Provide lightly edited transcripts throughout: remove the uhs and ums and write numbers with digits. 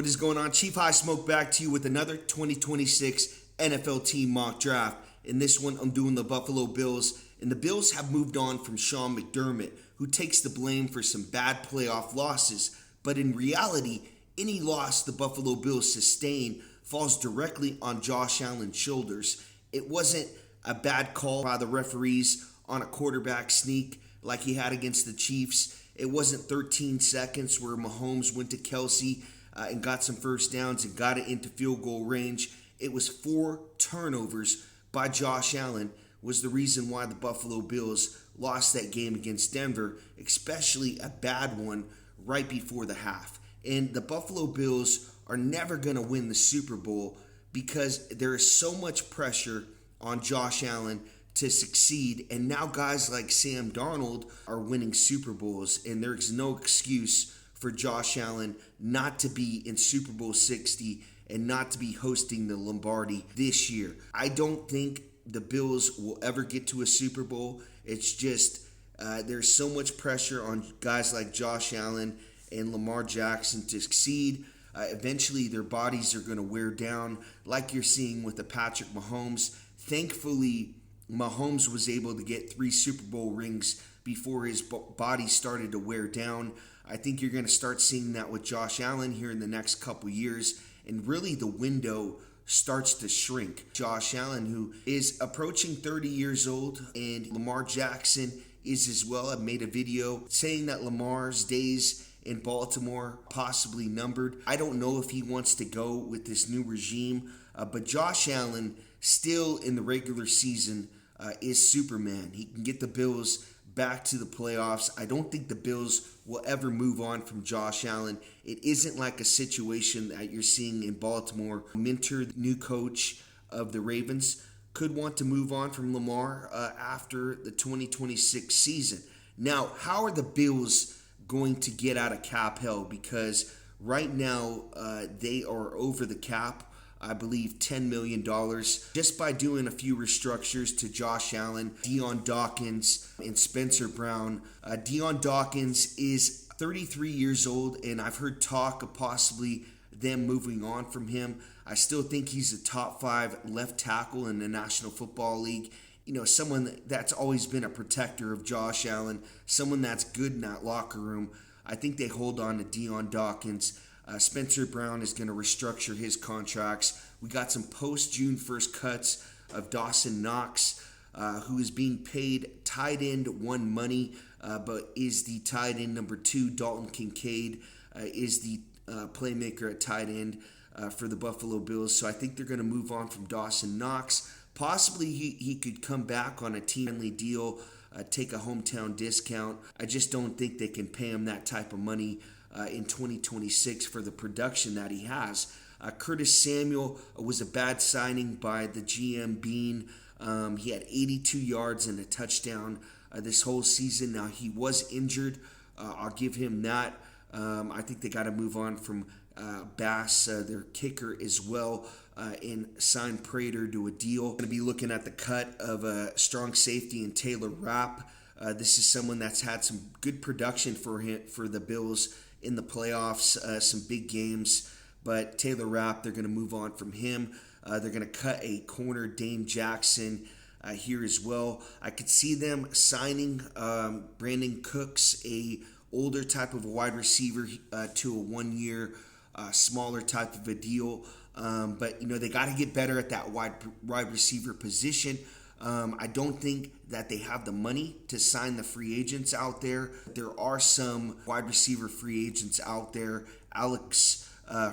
What is going on? Chief High Smoke back to you with another 2026 NFL team mock draft. In this one, I'm doing the Buffalo Bills, and the Bills have moved on from Sean McDermott, who takes the blame for some bad playoff losses. But in reality, any loss the Buffalo Bills sustain falls directly on Josh Allen's shoulders. It wasn't a bad call by the referees on a quarterback sneak like he had against the Chiefs. It wasn't 13 seconds where Mahomes went to Kelsey and got some first downs and got it into field goal range. It was 4 turnovers by Josh Allen was the reason why the Buffalo Bills lost that game against Denver, especially a bad one right before the half. And the Buffalo Bills are never going to win the Super Bowl because there is so much pressure on Josh Allen to succeed. And now guys like Sam Darnold are winning Super Bowls, and there's no excuse for Josh Allen not to be in Super Bowl 60 and not to be hosting the Lombardi this year. I don't think the Bills will ever get to a Super Bowl. It's just there's so much pressure on guys like Josh Allen and Lamar Jackson to succeed. Eventually, their bodies are going to wear down, like you're seeing with the Patrick Mahomes. Thankfully, Mahomes was able to get 3 Super Bowl rings before his body started to wear down. I think you're going to start seeing that with Josh Allen here in the next couple years, and really the window starts to shrink. Josh Allen, who is approaching 30 years old, and Lamar Jackson is as well. I've made a video saying that Lamar's days in Baltimore possibly numbered. I don't know if he wants to go with this new regime, but Josh Allen still in the regular season is Superman. He can get the Bills back to the playoffs. I don't think the Bills will ever move on from Josh Allen. It isn't like a situation that you're seeing in Baltimore. Minter, the new coach of the Ravens, could want to move on from Lamar after the 2026 season. Now, how are the Bills going to get out of cap hell? Because right now they are over the cap. I believe $10 million just by doing a few restructures to Josh Allen, Dion Dawkins, and Spencer Brown. Dion Dawkins is 33 years old, and I've heard talk of possibly them moving on from him. I still think he's a top 5 left tackle in the National Football League. You know, someone that's always been a protector of Josh Allen, someone that's good in that locker room. I think they hold on to Dion Dawkins. Spencer Brown is going to restructure his contracts. We got some post-June 1st cuts of Dawson Knox, who is being paid tight end 1 money, but is the tight end number 2. Dalton Kincaid is the playmaker at tight end for the Buffalo Bills. So I think they're going to move on from Dawson Knox. Possibly he could come back on a team-friendly deal, take a hometown discount. I just don't think they can pay him that type of money in 2026 for the production that he has. Curtis Samuel was a bad signing by the GM Bean. He had 82 yards and a touchdown this whole season. Now, he was injured. I'll give him that. I think they got to move on from Bass, their kicker, as well, and sign Prater to a deal. Going to be looking at the cut of a strong safety in Taylor Rapp. This is someone that's had some good production for the Bills in the playoffs, some big games. But Taylor Rapp, they're going to move on from him. They're going to cut a corner, Dane Jackson, here as well. I could see them signing Brandon Cooks, a older type of wide receiver, to a 1-year, smaller type of a deal. But, you know, they got to get better at that wide receiver position. I don't think that they have the money to sign the free agents out there. There are some wide receiver free agents out there. Alex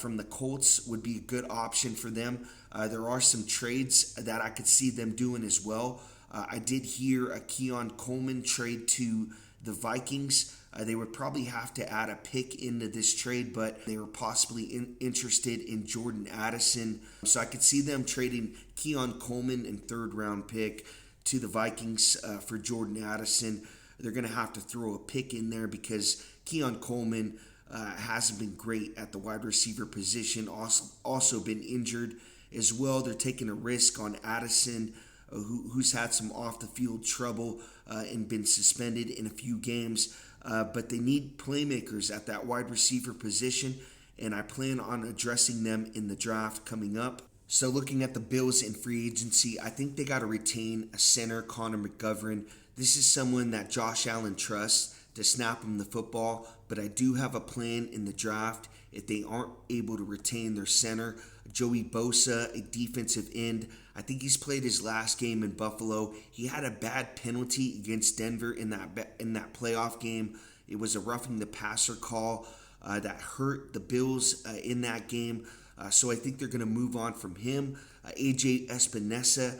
from the Colts would be a good option for them. There are some trades that I could see them doing as well. I did hear a Keon Coleman trade to the Vikings. They would probably have to add a pick into this trade, but they were possibly interested in Jordan Addison. So I could see them trading Keon Coleman and 3rd-round pick to the Vikings for Jordan Addison. They're going to have to throw a pick in there because Keon Coleman hasn't been great at the wide receiver position, also been injured as well. They're taking a risk on Addison, who's had some off-the-field trouble and been suspended in a few games. But they need playmakers at that wide receiver position. and I plan on addressing them in the draft coming up. So looking at the Bills in free agency, I think they got to retain a center, Connor McGovern. This is someone that Josh Allen trusts to snap him the football, but I do have a plan in the draft if they aren't able to retain their center. Joey Bosa, a defensive end. I think he's played his last game in Buffalo. He had a bad penalty against Denver in that playoff game. It was a roughing the passer call that hurt the Bills in that game. So I think they're going to move on from him. AJ Espinosa,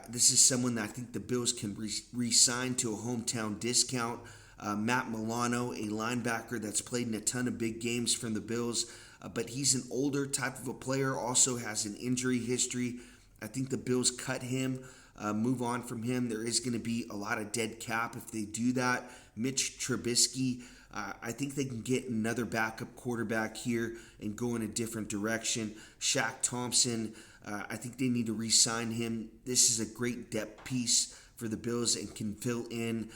this is someone that I think the Bills can re-sign to a hometown discount. Matt Milano, a linebacker that's played in a ton of big games from the Bills, but he's an older type of a player, also has an injury history. I think the Bills cut him, move on from him. There is going to be a lot of dead cap if they do that. Mitch Trubisky, I think they can get another backup quarterback here and go in a different direction. Shaq Thompson, I think they need to re-sign him. This is a great depth piece for the Bills and can fill in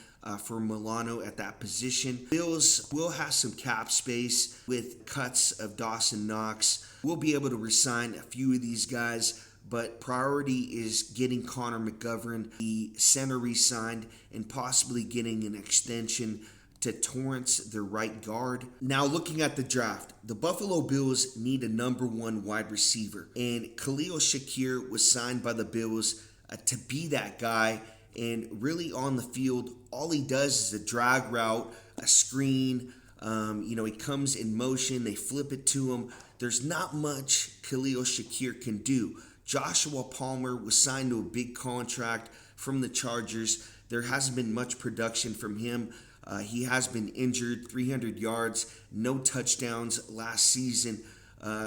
for Milano at that position. Bills will have some cap space with cuts of Dawson Knox. We'll be able to re-sign a few of these guys, but priority is getting Connor McGovern, the center, re-signed, and possibly getting an extension to Torrance, their right guard. Now looking at the draft, the Buffalo Bills need a number one wide receiver, and Khalil Shakir was signed by the Bills to be that guy. And really on the field, all he does is a drag route, a screen. He comes in motion, they flip it to him. There's not much Khalil Shakir can do. Joshua Palmer was signed to a big contract from the Chargers. There hasn't been much production from him. He has been injured, 300 yards, no touchdowns last season.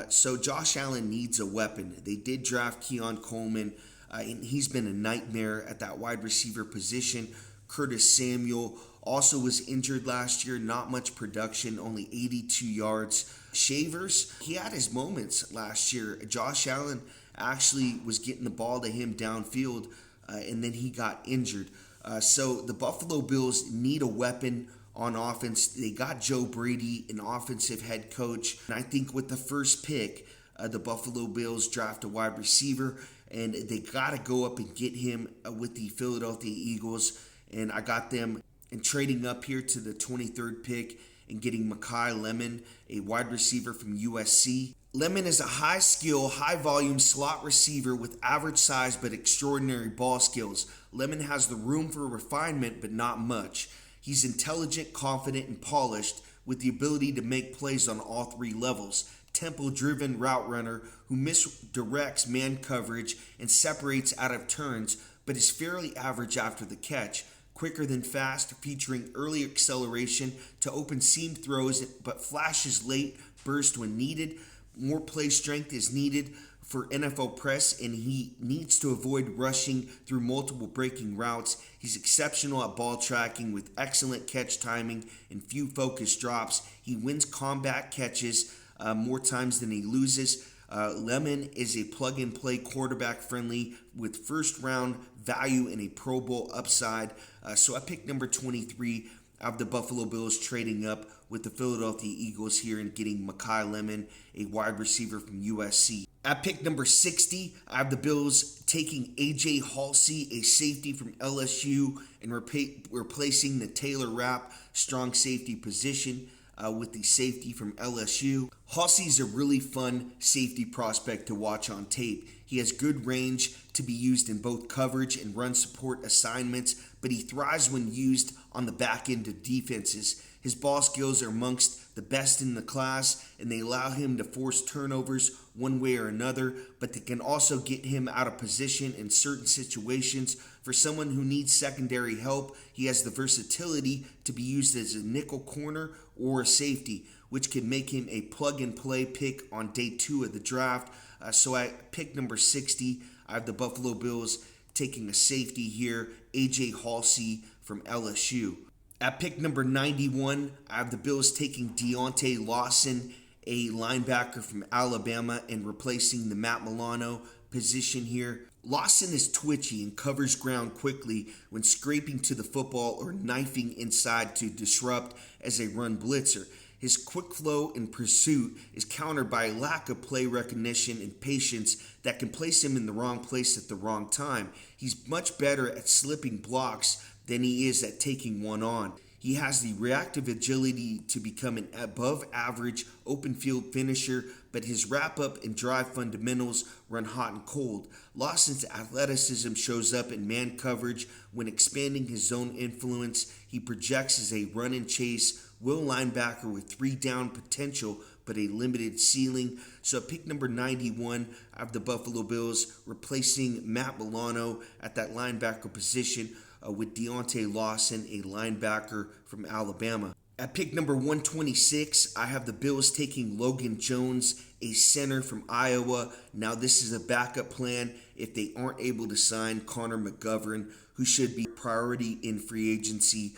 So Josh Allen needs a weapon. They did draft Keon Coleman, and he's been a nightmare at that wide receiver position. Curtis Samuel also was injured last year, not much production, only 82 yards. Shavers, he had his moments last year. Josh Allen actually was getting the ball to him downfield, and then he got injured. So the Buffalo Bills need a weapon on offense. They got Joe Brady, an offensive head coach. And I think with the first pick, the Buffalo Bills draft a wide receiver, and they got to go up and get him with the Philadelphia Eagles. And I got them and trading up here to the 23rd pick and getting Makai Lemon, a wide receiver from USC. Lemon is a high-skill, high-volume slot receiver with average size but extraordinary ball skills. Lemon has the room for refinement but not much. He's intelligent, confident, and polished with the ability to make plays on all three levels. Tempo-driven route runner who misdirects man coverage and separates out of turns but is fairly average after the catch. Quicker than fast, featuring early acceleration to open seam throws but flashes late burst when needed. More play strength is needed for NFL press, and he needs to avoid rushing through multiple breaking routes. He's exceptional at ball tracking with excellent catch timing and few focus drops. He wins combat catches more times than he loses. Lemon is a plug-and-play quarterback friendly with first-round value and a Pro Bowl upside. So I picked number 23 of the Buffalo Bills trading up with the Philadelphia Eagles here and getting Makai Lemon, a wide receiver from USC. At pick number 60, I have the Bills taking A.J. Halsey, a safety from LSU, and replacing the Taylor Rapp strong safety position with the safety from LSU. Halsey's a really fun safety prospect to watch on tape. He has good range to be used in both coverage and run support assignments, but he thrives when used on the back end of defenses. His ball skills are amongst the best in the class, and they allow him to force turnovers one way or another, but they can also get him out of position in certain situations. For someone who needs secondary help, he has the versatility to be used as a nickel corner or a safety, which can make him a plug-and-play pick on day 2 of the draft. So I picked number 60. I have the Buffalo Bills taking a safety here, A.J. Halsey from LSU. At pick number 91, I have the Bills taking Deontay Lawson, a linebacker from Alabama, and replacing the Matt Milano position here. Lawson is twitchy and covers ground quickly when scraping to the football or knifing inside to disrupt as a run blitzer. His quick flow and pursuit is countered by a lack of play recognition and patience that can place him in the wrong place at the wrong time. He's much better at slipping blocks than he is at taking one on. He has the reactive agility to become an above average open field finisher, but his wrap up and drive fundamentals run hot and cold. Lawson's athleticism shows up in man coverage. When expanding his zone influence, he projects as a run and chase will linebacker with 3-down potential but a limited ceiling. So at pick number 91, I have the Buffalo Bills replacing Matt Milano at that linebacker position with Deontay Lawson, a linebacker from Alabama. At pick number 126, I have the Bills taking Logan Jones, a center from Iowa. Now this is a backup plan if they aren't able to sign Connor McGovern, who should be priority in free agency.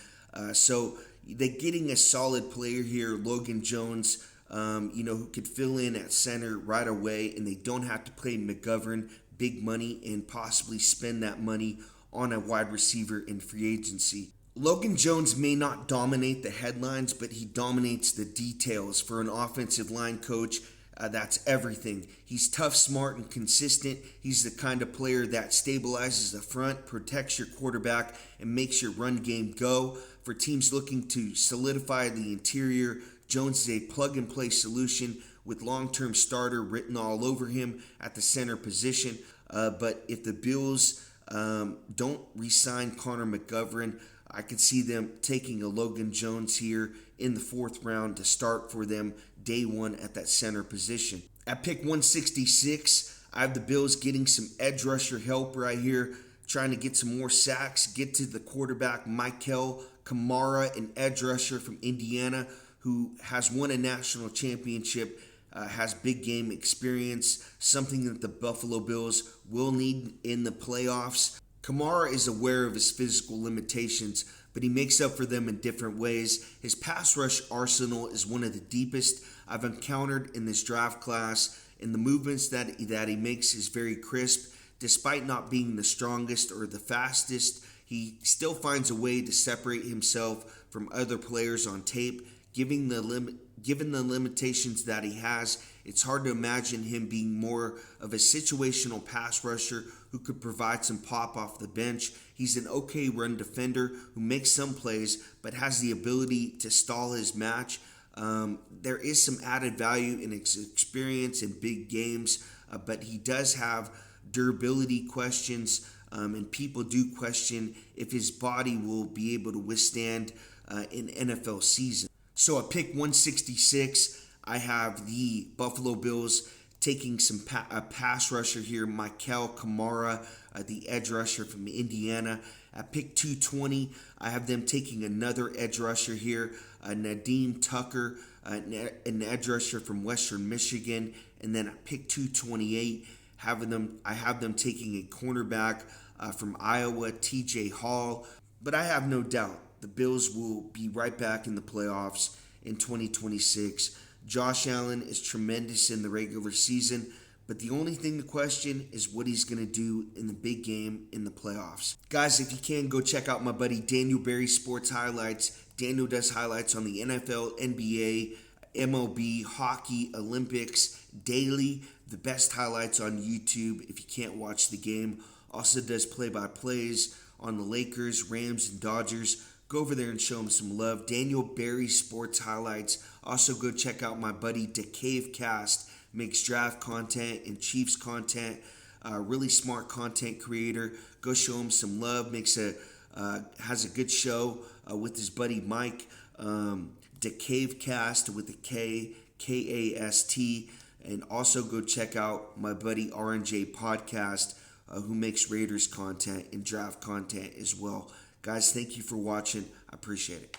So they're getting a solid player here, Logan Jones, who could fill in at center right away, and they don't have to play McGovern big money and possibly spend that money on a wide receiver in free agency. Logan Jones may not dominate the headlines, but he dominates the details. For an offensive line coach, that's everything. He's tough, smart, and consistent. He's the kind of player that stabilizes the front, protects your quarterback, and makes your run game go. For teams looking to solidify the interior, Jones is a plug-and-play solution with long-term starter written all over him at the center position. But if the Bills don't re-sign Connor McGovern, I could see them taking a Logan Jones here in the 4th round to start for them day one at that center position. At pick 166, I have the Bills getting some edge rusher help right here, trying to get some more sacks, get to the quarterback, Michael Kamara, an edge rusher from Indiana who has won a national championship, has big game experience, something that the Buffalo Bills will need in the playoffs. Kamara is aware of his physical limitations, but he makes up for them in different ways. His pass rush arsenal is one of the deepest I've encountered in this draft class, and the movements that he makes is very crisp. Despite not being the strongest or the fastest, he still finds a way to separate himself from other players on tape. Given the limitations that he has, it's hard to imagine him being more of a situational pass rusher who could provide some pop off the bench. He's an okay run defender who makes some plays but has the ability to stall his match. There is some added value in his experience in big games, but he does have durability questions, and people do question if his body will be able to withstand an NFL season. So at pick 166, I have the Buffalo Bills taking a pass rusher here, Michael Kamara, the edge rusher from Indiana. At pick 220, I have them taking another edge rusher here, Nadeem Tucker, an edge rusher from Western Michigan. And then at pick 228, I have them taking a cornerback from Iowa, TJ Hall. But I have no doubt the Bills will be right back in the playoffs in 2026. Josh Allen is tremendous in the regular season, but the only thing to question is what he's going to do in the big game in the playoffs. Guys, if you can, go check out my buddy Daniel Berry Sports Highlights. Daniel does highlights on the NFL, NBA, MLB, hockey, Olympics daily. The best highlights on YouTube if you can't watch the game. Also does play-by-plays on the Lakers, Rams, and Dodgers. Go over there and show him some love. Daniel Berry Sports Highlights. Also go check out my buddy DeCave Cast. Makes draft content and Chiefs content. Really smart content creator. Go show him some love. Has a good show with his buddy Mike. DeCave Cast with a K, K-A-S-T. And also go check out my buddy RNJ Podcast, who makes Raiders content and draft content as well. Guys, thank you for watching. I appreciate it.